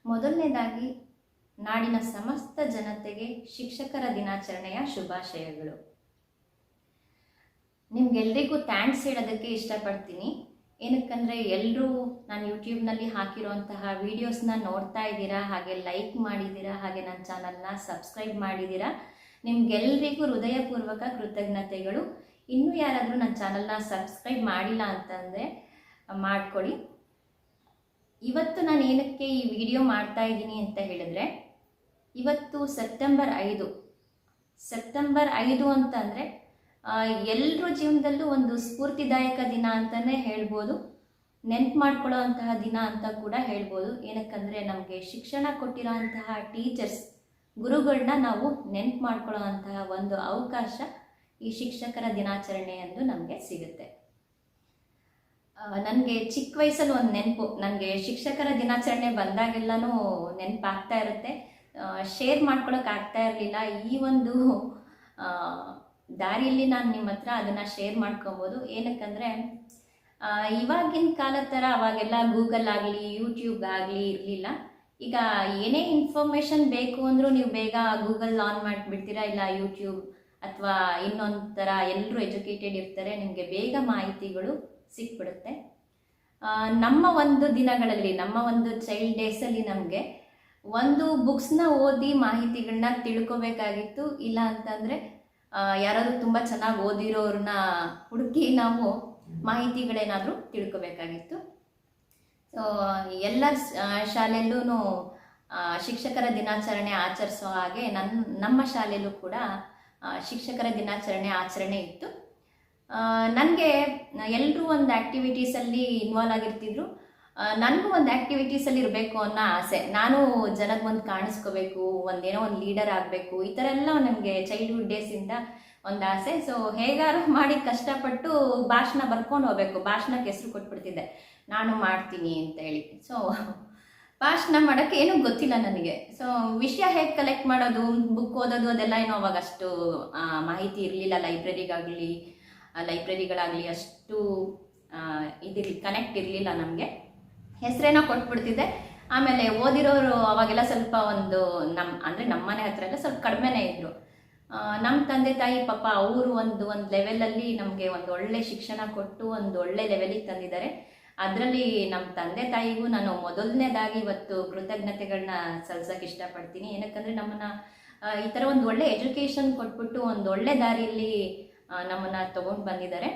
ಮೊದಲನೇದಾಗಿ ನಾಡಿನ ಸಮಸ್ತ ಜನತೆಗೆ ಶಿಕ್ಷಕರ ದಿನಾಚರಣೆಯ ಶುಭಾಶಯಗಳು. ನಿಮ್ಗೆಲ್ರಿಗೂ ಥ್ಯಾಂಕ್ಸ್ ಹೇಳೋದಕ್ಕೆ ಇಷ್ಟಪಡ್ತೀನಿ. ಏನಕ್ಕಂದರೆ ಎಲ್ಲರೂ ನಾನು ಯೂಟ್ಯೂಬ್ನಲ್ಲಿ ಹಾಕಿರುವಂತಹ ವೀಡಿಯೋಸ್ನ ನೋಡ್ತಾ ಇದ್ದೀರಾ, ಹಾಗೆ ಲೈಕ್ ಮಾಡಿದ್ದೀರಾ, ಹಾಗೆ ನನ್ನ ಚಾನಲ್ನ ಸಬ್ಸ್ಕ್ರೈಬ್ ಮಾಡಿದ್ದೀರಾ. ನಿಮ್ಗೆಲ್ರಿಗೂ ಹೃದಯಪೂರ್ವಕ ಕೃತಜ್ಞತೆಗಳು. ಇನ್ನೂ ಯಾರಾದರೂ ನನ್ನ ಚಾನಲ್ನ ಸಬ್ಸ್ಕ್ರೈಬ್ ಮಾಡಿಲ್ಲ ಅಂತಂದರೆ ಮಾಡ್ಕೊಳ್ಳಿ. ಇವತ್ತು ನಾನು ಏನಕ್ಕೆ ಈ ವಿಡಿಯೋ ಮಾಡ್ತಾ ಇದ್ದೀನಿ ಅಂತ ಹೇಳಿದ್ರೆ, ಇವತ್ತು ಸೆಪ್ಟೆಂಬರ್ 5 ಅಂತಂದರೆ ಎಲ್ಲರ ಜೀವನದಲ್ಲೂ ಒಂದು ಸ್ಫೂರ್ತಿದಾಯಕ ದಿನ ಅಂತಲೇ ಹೇಳ್ಬೋದು. ನೆನ್ಪು ಮಾಡ್ಕೊಳ್ಳೋ ಅಂತಹ ದಿನ ಅಂತ ಕೂಡ ಹೇಳ್ಬೋದು. ಏನಕ್ಕಂದರೆ ನಮಗೆ ಶಿಕ್ಷಣ ಕೊಟ್ಟಿರೋ ಅಂತಹ ಟೀಚರ್ಸ್, ಗುರುಗಳನ್ನ ನಾವು ನೆನ್ಪು ಮಾಡ್ಕೊಳ್ಳೋ ಅಂತಹ ಒಂದು ಅವಕಾಶ ಈ ಶಿಕ್ಷಕರ ದಿನಾಚರಣೆಯಂದು ನಮಗೆ ಸಿಗುತ್ತೆ. ನನಗೆ ಚಿಕ್ಕ ವಯಸ್ಸಲ್ಲಿ ಒಂದು ನೆನಪು, ನನಗೆ ಶಿಕ್ಷಕರ ದಿನಾಚರಣೆ ಬಂದಾಗೆಲ್ಲನೂ ನೆನಪಾಗ್ತಾ ಇರುತ್ತೆ. ಶೇರ್ ಮಾಡ್ಕೊಳಕ್ಕೆ ಆಗ್ತಾ ಇರಲಿಲ್ಲ. ಈ ಒಂದು ದಾರಿಯಲ್ಲಿ ನಾನು ನಿಮ್ಮ ಹತ್ರ ಅದನ್ನು ಶೇರ್ ಮಾಡ್ಕೊಬೋದು. ಏನಕ್ಕಂದರೆ ಇವಾಗಿನ ಕಾಲದ ಥರ ಅವಾಗೆಲ್ಲ ಗೂಗಲ್ ಆಗಲಿ ಯೂಟ್ಯೂಬ್ ಆಗಲಿ ಇರಲಿಲ್ಲ. ಈಗ ಏನೇ ಇನ್ಫಾರ್ಮೇಷನ್ ಬೇಕು ಅಂದರೂ ನೀವು ಬೇಗ ಗೂಗಲ್ ಆನ್ ಮಾಡಿಬಿಡ್ತೀರಾ, ಇಲ್ಲ ಯೂಟ್ಯೂಬ್ ಅಥವಾ ಇನ್ನೊಂದು ಥರ ಎಲ್ಲರೂ ಎಜುಕೇಟೆಡ್ ಇರ್ತಾರೆ, ನಿಮಗೆ ಬೇಗ ಮಾಹಿತಿಗಳು ಸಿಕ್ಬಿಡುತ್ತೆ. ನಮ್ಮ ಒಂದು ದಿನಗಳಲ್ಲಿ, ನಮ್ಮ ಒಂದು ಚೈಲ್ಡ್ ಡೇಸಲ್ಲಿ ನಮಗೆ ಒಂದು ಬುಕ್ಸ್ನ ಓದಿ ಮಾಹಿತಿಗಳನ್ನ ತಿಳ್ಕೊಬೇಕಾಗಿತ್ತು. ಇಲ್ಲ ಅಂತಂದರೆ ಯಾರಾದರೂ ತುಂಬ ಚೆನ್ನಾಗಿ ಓದಿರೋರನ್ನ ಹುಡುಕಿ ನಾವು ಮಾಹಿತಿಗಳೇನಾದರೂ ತಿಳ್ಕೊಬೇಕಾಗಿತ್ತು. ಸೊ ಎಲ್ಲರ ಶಾಲೆಯಲ್ಲೂ ಶಿಕ್ಷಕರ ದಿನಾಚರಣೆ ಆಚರಿಸೋ ಹಾಗೆ ನಮ್ಮ ಶಾಲೆಯಲ್ಲೂ ಕೂಡ ಶಿಕ್ಷಕರ ದಿನಾಚರಣೆ ಆಚರಣೆ ಇತ್ತು. ನನಗೆ ಎಲ್ಲರೂ ಒಂದು ಆ್ಯಕ್ಟಿವಿಟೀಸಲ್ಲಿ ಇನ್ವಾಲ್ವ್ ಆಗಿರ್ತಿದ್ರು. ನನಗೂ ಒಂದು ಆ್ಯಕ್ಟಿವಿಟೀಸಲ್ಲಿ ಇರಬೇಕು ಅನ್ನೋ ಆಸೆ. ನಾನು ಜನಕ್ಕೆ ಒಂದು ಕಾಣಿಸ್ಕೋಬೇಕು, ಒಂದೇನೋ ಒಂದು ಲೀಡರ್ ಆಗಬೇಕು, ಈ ಥರ ಎಲ್ಲ ನನಗೆ ಚೈಲ್ಡ್ಹುಡ್ ಡೇಸಿಂದ ಒಂದು ಆಸೆ. ಸೊ ಹೇಗಾರು ಮಾಡಿ ಕಷ್ಟಪಟ್ಟು ಭಾಷಣ ಬರ್ಕೊಂಡು ಹೋಗ್ಬೇಕು. ಭಾಷಣಕ್ಕೆ ಹೆಸರು ಕೊಟ್ಬಿಡ್ತಿದ್ದೆ, ನಾನು ಮಾಡ್ತೀನಿ ಅಂತ ಹೇಳಿ. ಸೊ ಭಾಷಣ ಮಾಡೋಕ್ಕೆ ಏನೂ ಗೊತ್ತಿಲ್ಲ ನನಗೆ. ಸೊ ವಿಷಯ ಹೇಗೆ ಕಲೆಕ್ಟ್ ಮಾಡೋದು, ಬುಕ್ ಓದೋದು ಅದೆಲ್ಲ ಏನೋ ಅವಾಗ ಅಷ್ಟು ಮಾಹಿತಿ ಇರಲಿಲ್ಲ. ಲೈಬ್ರರಿಗಳಾಗಲಿ ಅಷ್ಟು ಕನೆಕ್ಟ್ ಇರಲಿಲ್ಲ. ನಮಗೆ ಹೆಸರೇನೋ ಕೊಟ್ಬಿಡ್ತಿದ್ದೆ. ಆಮೇಲೆ ಓದಿರೋರು ಅವಾಗೆಲ್ಲ ಸ್ವಲ್ಪ ಒಂದು ನಮ್ಮ ಮನೆ ಹತ್ರ ಎಲ್ಲ ಸ್ವಲ್ಪ ಕಡಿಮೆನೇ ಇದ್ದರು. ನಮ್ಮ ತಂದೆ ತಾಯಿ ಪಾಪ ಅವರು ಒಂದು ಲೆವೆಲಲ್ಲಿ ನಮಗೆ ಒಂದು ಒಳ್ಳೆ ಶಿಕ್ಷಣ ಕೊಟ್ಟು ಒಂದು ಒಳ್ಳೆ ಲೆವೆಲಿಗೆ ತಂದಿದ್ದಾರೆ. ಅದರಲ್ಲಿ ನಮ್ಮ ತಂದೆ ತಾಯಿಗೂ ನಾನು ಮೊದಲನೇದಾಗಿ ಇವತ್ತು ಕೃತಜ್ಞತೆಗಳನ್ನ ಸಲ್ಲಿಸೋಕೆ ಇಷ್ಟಪಡ್ತೀನಿ. ಏನಕ್ಕಂದರೆ ನಮ್ಮನ್ನು ಈ ಥರ ಒಂದು ಒಳ್ಳೆ ಎಜುಕೇಷನ್ ಕೊಟ್ಬಿಟ್ಟು ಒಂದು ಒಳ್ಳೆ ದಾರಿಯಲ್ಲಿ ನಮ್ಮನ್ನು ತೊಗೊಂಡು ಬಂದಿದ್ದಾರೆ.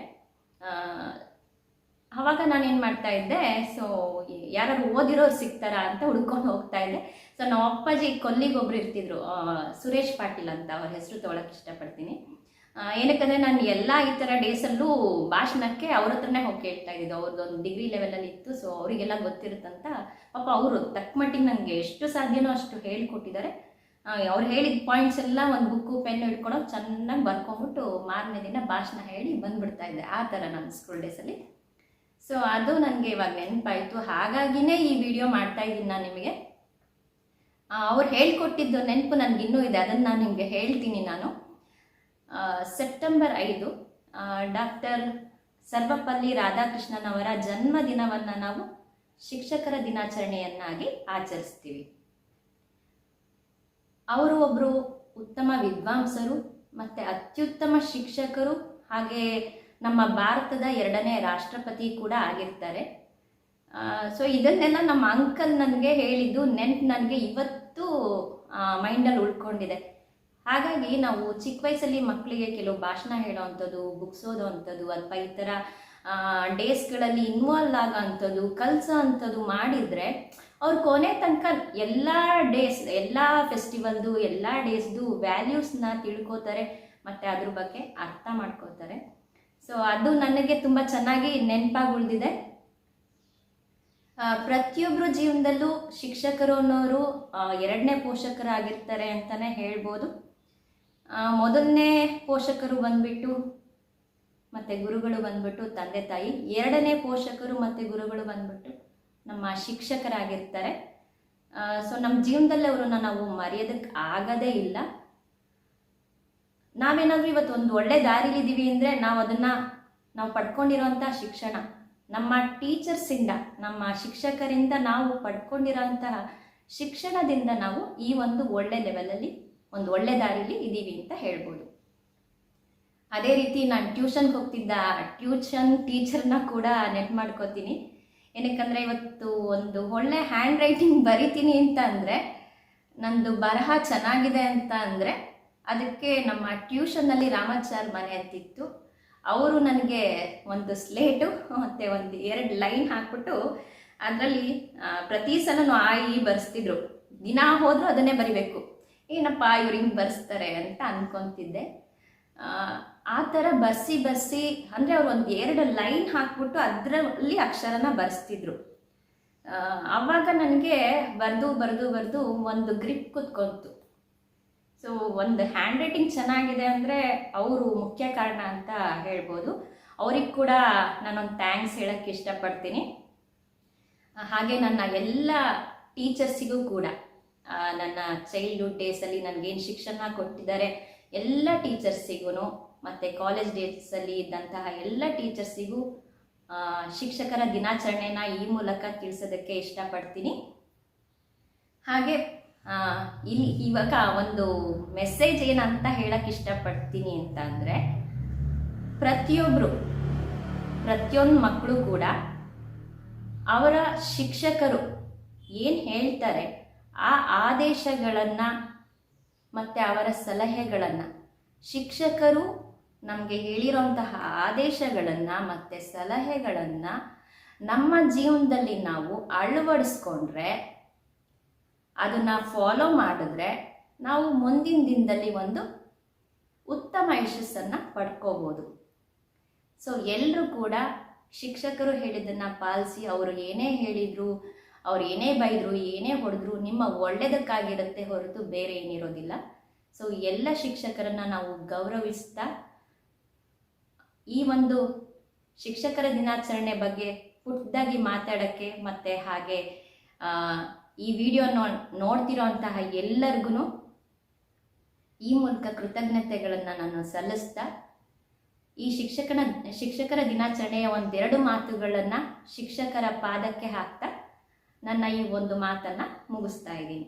ಆವಾಗ ನಾನೇನು ಮಾಡ್ತಾ ಇದ್ದೆ, ಸೊ ಯಾರು ಓದಿರೋರು ಸಿಗ್ತಾರಾ ಅಂತ ಹುಡ್ಕೊಂಡು ಹೋಗ್ತಾ ಇದ್ದೆ. ಸೊ ನಮ್ಮ ಅಪ್ಪಾಜಿ ಕೊಲ್ಲಿಗೊಬ್ರು ಇರ್ತಿದ್ರು, ಸುರೇಶ್ ಪಾಟೀಲ್ ಅಂತ, ಅವ್ರ ಹೆಸರು ತೊಗೊಳಕ್ಕೆ ಇಷ್ಟಪಡ್ತೀನಿ. ಏನಕ್ಕಂದರೆ ನಾನು ಎಲ್ಲ ಈ ಥರ ಡೇಸಲ್ಲೂ ಭಾಷಣಕ್ಕೆ ಅವ್ರ ಹತ್ರನೇ ಹೋಗಿ ಕೇಳ್ತಾ ಇದ್ದಿದ್ದು. ಅವ್ರದ್ದೊಂದು ಡಿಗ್ರಿ ಲೆವೆಲಲ್ಲಿ ಇತ್ತು. ಸೊ ಅವರಿಗೆಲ್ಲ ಗೊತ್ತಿರುತ್ತಂತ ಪಾಪ ಅವರು ತಕ್ಕ ಮಟ್ಟಿಗೆ ನನಗೆ ಎಷ್ಟು ಸಾಧ್ಯನೋ ಅಷ್ಟು ಹೇಳಿಕೊಟ್ಟಿದ್ದಾರೆ. ಅವ್ರು ಹೇಳಿದ ಪಾಯಿಂಟ್ಸ್ ಎಲ್ಲ ಒಂದು ಬುಕ್ಕು ಪೆನ್ ಹಿಡ್ಕೊಂಡು ಚೆನ್ನಾಗಿ ಬರ್ಕೊಂಬಿಟ್ಟು ಮಾರನೇ ದಿನ ಭಾಷಣ ಹೇಳಿ ಬಂದ್ಬಿಡ್ತಾ ಇದ್ದೆ. ಆ ಥರ ನನ್ನ ಸ್ಕೂಲ್ ಡೇಸಲ್ಲಿ. ಸೊ ಅದು ನನಗೆ ಇವಾಗ ನೆನಪಾಯಿತು. ಹಾಗಾಗಿನೇ ಈ ವಿಡಿಯೋ ಮಾಡ್ತಾ ಇದ್ದೀನಿ ನಾನು ನಿಮಗೆ. ಅವ್ರು ಹೇಳ್ಕೊಟ್ಟಿದ್ದು ನೆನಪು ನನಗಿನ್ನೂ ಇದೆ, ಅದನ್ನು ನಾನು ನಿಮಗೆ ಹೇಳ್ತೀನಿ. ನಾನು ಸೆಪ್ಟೆಂಬರ್ 5 ಡಾಕ್ಟರ್ ಸರ್ವಪಲ್ಲಿ ರಾಧಾಕೃಷ್ಣನ್ ಅವರ ಜನ್ಮದಿನವನ್ನು ನಾವು ಶಿಕ್ಷಕರ ದಿನಾಚರಣೆಯನ್ನಾಗಿ ಆಚರಿಸ್ತೀವಿ. ಅವರು ಒಬ್ಬರು ಉತ್ತಮ ವಿದ್ವಾಂಸರು ಮತ್ತು ಅತ್ಯುತ್ತಮ ಶಿಕ್ಷಕರು, ಹಾಗೆ ನಮ್ಮ ಭಾರತದ 2ನೇ ರಾಷ್ಟ್ರಪತಿ ಕೂಡ ಆಗಿರ್ತಾರೆ. ಸೊ ಇದನ್ನೆಲ್ಲ ನಮ್ಮ ಅಂಕಲ್ ನನಗೆ ಹೇಳಿದ್ದು ನೆನ್ಪು ನನಗೆ ಇವತ್ತು ಮೈಂಡಲ್ಲಿ ಉಳ್ಕೊಂಡಿದೆ. ಹಾಗಾಗಿ ನಾವು ಚಿಕ್ಕ ವಯಸ್ಸಲ್ಲಿ ಮಕ್ಕಳಿಗೆ ಕೆಲವು ಭಾಷಣ ಹೇಳೋವಂಥದ್ದು, ಬುಕ್ಸ್ ಓದೋ ಅಂಥದ್ದು ಅಥವಾ ಈ ಥರ ಡೇಸ್ಗಳಲ್ಲಿ ಇನ್ವಾಲ್ವ್ ಆಗೋ ಅಂಥದ್ದು, ಕಲಿಸೋ ಅಂಥದ್ದು ಮಾಡಿದರೆ ಅವ್ರು ಕೊನೆ ತನಕ ಎಲ್ಲ ಫೆಸ್ಟಿವಲ್ದು ಎಲ್ಲ ಡೇಸ್ದು ವ್ಯಾಲ್ಯೂಸ್ನ ತಿಳ್ಕೊತಾರೆ ಮತ್ತು ಅದ್ರ ಬಗ್ಗೆ ಅರ್ಥ ಮಾಡ್ಕೋತಾರೆ. ಸೊ ಅದು ನನಗೆ ತುಂಬ ಚೆನ್ನಾಗಿ ನೆನಪಾಗಿ ಉಳಿದಿದೆ. ಪ್ರತಿಯೊಬ್ಬರ ಜೀವನದಲ್ಲೂ ಶಿಕ್ಷಕರು ಅನ್ನೋರು 2ನೇ ಪೋಷಕರಾಗಿರ್ತಾರೆ ಅಂತಲೇ ಹೇಳ್ಬೋದು. ಮೊದಲನೇ ಪೋಷಕರು ಬಂದ್ಬಿಟ್ಟು ಮತ್ತು ಗುರುಗಳು ಬಂದ್ಬಿಟ್ಟು ತಂದೆ ತಾಯಿ, 2ನೇ ಪೋಷಕರು ಮತ್ತು ಗುರುಗಳು ಬಂದ್ಬಿಟ್ಟು ನಮ್ಮ ಶಿಕ್ಷಕರಾಗಿರ್ತಾರೆ. ಸೊ ನಮ್ಮ ಜೀವನದಲ್ಲಿ ಅವರನ್ನು ನಾವು ಮರೆಯೋದಕ್ಕೆ ಆಗೋದೇ ಇಲ್ಲ. ನಾವೇನಾದರೂ ಇವತ್ತು ಒಂದು ಒಳ್ಳೆ ದಾರಿಲಿದ್ದೀವಿ ಅಂದರೆ ನಾವು ಪಡ್ಕೊಂಡಿರೋಂಥ ಶಿಕ್ಷಣ, ನಮ್ಮ ಟೀಚರ್ಸಿಂದ, ನಮ್ಮ ಶಿಕ್ಷಕರಿಂದ ನಾವು ಪಡ್ಕೊಂಡಿರೋಂತಹ ಶಿಕ್ಷಣದಿಂದ ನಾವು ಈ ಒಂದು ಒಳ್ಳೆ ಲೆವೆಲಲ್ಲಿ ಒಂದು ಒಳ್ಳೆ ದಾರಿಯಲ್ಲಿ ಇದ್ದೀವಿ ಅಂತ ಹೇಳ್ಬೋದು. ಅದೇ ರೀತಿ ನಾನು ಟ್ಯೂಷನ್ಗೆ ಹೋಗ್ತಿದ್ದ ಟ್ಯೂಷನ್ ಟೀಚರ್ನ ಕೂಡ ನೆಟ್ ಮಾಡ್ಕೋತೀನಿ. ಏನಕ್ಕಂದರೆ ಇವತ್ತು ಒಂದು ಒಳ್ಳೆ ಹ್ಯಾಂಡ್ ರೈಟಿಂಗ್ ಬರಿತೀನಿ ಅಂತ ಅಂದರೆ, ನಂದು ಬರಹ ಚೆನ್ನಾಗಿದೆ ಅಂತ ಅಂದರೆ ಅದಕ್ಕೆ ನಮ್ಮ ಟ್ಯೂಷನ್ನಲ್ಲಿ ರಾಮಾಚಾರ್ ಮನೆ ಹತ್ತಿತ್ತು. ಅವರು ನನಗೆ ಒಂದು ಸ್ಲೇಟು ಮತ್ತು ಒಂದು 2 ಲೈನ್ ಹಾಕ್ಬಿಟ್ಟು ಅದರಲ್ಲಿ ಪ್ರತಿ ಸಲನೂ ಆ ಈ ಬರೆಸ್ತಿದ್ರು. ದಿನ ಹೋದರೂ ಅದನ್ನೇ ಬರಿಬೇಕು. ಏನಪ್ಪ ಇವ್ರು ಹಿಂಗೆ ಬರೆಸ್ತಾರೆ ಅಂತ ಅಂದ್ಕೊತಿದ್ದೆ. ಆ ಥರ ಬರ್ಸಿ ಅಂದರೆ ಅವ್ರು ಒಂದು 2 ಲೈನ್ ಹಾಕ್ಬಿಟ್ಟು ಅದರಲ್ಲಿ ಅಕ್ಷರನ ಬರೆಸ್ತಿದ್ರು. ಆವಾಗ ನನಗೆ ಬರೆದು ಒಂದು ಗ್ರಿಪ್ ಕುತ್ಕೊಂತು. ಸೊ ಒಂದು ಹ್ಯಾಂಡ್ ರೈಟಿಂಗ್ ಚೆನ್ನಾಗಿದೆ ಅಂದರೆ ಅವರು ಮುಖ್ಯ ಕಾರಣ ಅಂತ ಹೇಳ್ಬೋದು. ಅವ್ರಿಗೆ ಕೂಡ ನಾನೊಂದು ಥ್ಯಾಂಕ್ಸ್ ಹೇಳೋಕ್ಕೆ ಇಷ್ಟಪಡ್ತೀನಿ. ಹಾಗೆ ನನ್ನ ಎಲ್ಲ ಟೀಚರ್ಸಿಗೂ ಕೂಡ ನನ್ನ ಚೈಲ್ಡ್ಹುಡ್ ಡೇಸಲ್ಲಿ ನನಗೇನು ಶಿಕ್ಷಣ ಕೊಟ್ಟಿದ್ದಾರೆ ಎಲ್ಲ ಟೀಚರ್ಸಿಗೂ ಮತ್ತು ಕಾಲೇಜ್ ಡೇಸಲ್ಲಿ ಇದ್ದಂತಹ ಎಲ್ಲ ಟೀಚರ್ಸಿಗೂ ಶಿಕ್ಷಕರ ದಿನಾಚರಣೆನ ಈ ಮೂಲಕ ತಿಳಿಸೋದಕ್ಕೆ ಇಷ್ಟಪಡ್ತೀನಿ. ಹಾಗೆ ಇವಾಗ ಒಂದು ಮೆಸೇಜ್ ಏನಂತ ಹೇಳಕ್ಕೆ ಇಷ್ಟಪಡ್ತೀನಿ ಅಂತ ಅಂದರೆ, ಪ್ರತಿಯೊಂದು ಮಕ್ಕಳು ಕೂಡ ಅವರ ಶಿಕ್ಷಕರು ಏನು ಹೇಳ್ತಾರೆ ಆ ಆದೇಶಗಳನ್ನು ಮತ್ತು ಅವರ ಸಲಹೆಗಳನ್ನು, ಶಿಕ್ಷಕರು ನಮಗೆ ಹೇಳಿರೋಂತಹ ಆದೇಶಗಳನ್ನು ಮತ್ತು ಸಲಹೆಗಳನ್ನು ನಮ್ಮ ಜೀವನದಲ್ಲಿ ನಾವು ಅಳವಡಿಸ್ಕೊಂಡ್ರೆ, ಅದನ್ನು ಫಾಲೋ ಮಾಡಿದ್ರೆ ನಾವು ಮುಂದಿನ ದಿನದಲ್ಲಿ ಒಂದು ಉತ್ತಮ ಯಶಸ್ಸನ್ನು ಪಡ್ಕೋಬೋದು. ಸೊ ಎಲ್ಲರೂ ಕೂಡ ಶಿಕ್ಷಕರು ಹೇಳಿದ್ದನ್ನು ಪಾಲಿಸಿ, ಅವರು ಏನೇ ಹೇಳಿದರು, ಅವ್ರು ಏನೇ ಬೈದರು, ಏನೇ ಹೊಡೆದ್ರು ನಿಮ್ಮ ಒಳ್ಳೆಯದಕ್ಕಾಗಿರುತ್ತೆ ಹೊರತು ಬೇರೆ ಏನಿರೋದಿಲ್ಲ. ಸೊ ಎಲ್ಲ ಶಿಕ್ಷಕರನ್ನು ನಾವು ಗೌರವಿಸ್ತಾ ಈ ಒಂದು ಶಿಕ್ಷಕರ ದಿನಾಚರಣೆ ಬಗ್ಗೆ ಪುಟ್ಟದಾಗಿ ಮಾತಾಡೋಕ್ಕೆ ಮತ್ತು ಹಾಗೆ ಈ ವಿಡಿಯೋ ನೋಡ್ತಿರೋ ಅಂತಹ ಎಲ್ಲರಿಗೂ ಈ ಮೂಲಕ ಕೃತಜ್ಞತೆಗಳನ್ನು ನಾನು ಸಲ್ಲಿಸ್ತಾ, ಈ ಶಿಕ್ಷಕರ ದಿನಾಚರಣೆಯ 1-2 ಮಾತುಗಳನ್ನು ಶಿಕ್ಷಕರ ಪಾದಕ್ಕೆ ಹಾಕ್ತಾ ನನ್ನ ಈ ಒಂದು ಮಾತನ್ನು ಮುಗಿಸ್ತಾ ಇದ್ದೀನಿ.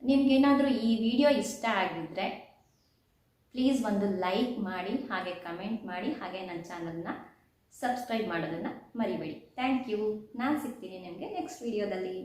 ನಿಮ್ಗೇನಾದರೂ ಈ ವಿಡಿಯೋ ಇಷ್ಟ ಆಗಿದ್ದರೆ ಪ್ಲೀಸ್ ಒಂದು ಲೈಕ್ ಮಾಡಿ, ಹಾಗೆ ಕಮೆಂಟ್ ಮಾಡಿ, ಹಾಗೆ ನನ್ನ ಚಾನಲ್ನ ಸಬ್ಸ್ಕ್ರೈಬ್ ಮಾಡೋದನ್ನು ಮರಿಬೇಡಿ. Thank you. ನಾನು ಸಿಗ್ತೀನಿ ನಿಮಗೆ ನೆಕ್ಸ್ಟ್ ವಿಡಿಯೋದಲ್ಲಿ.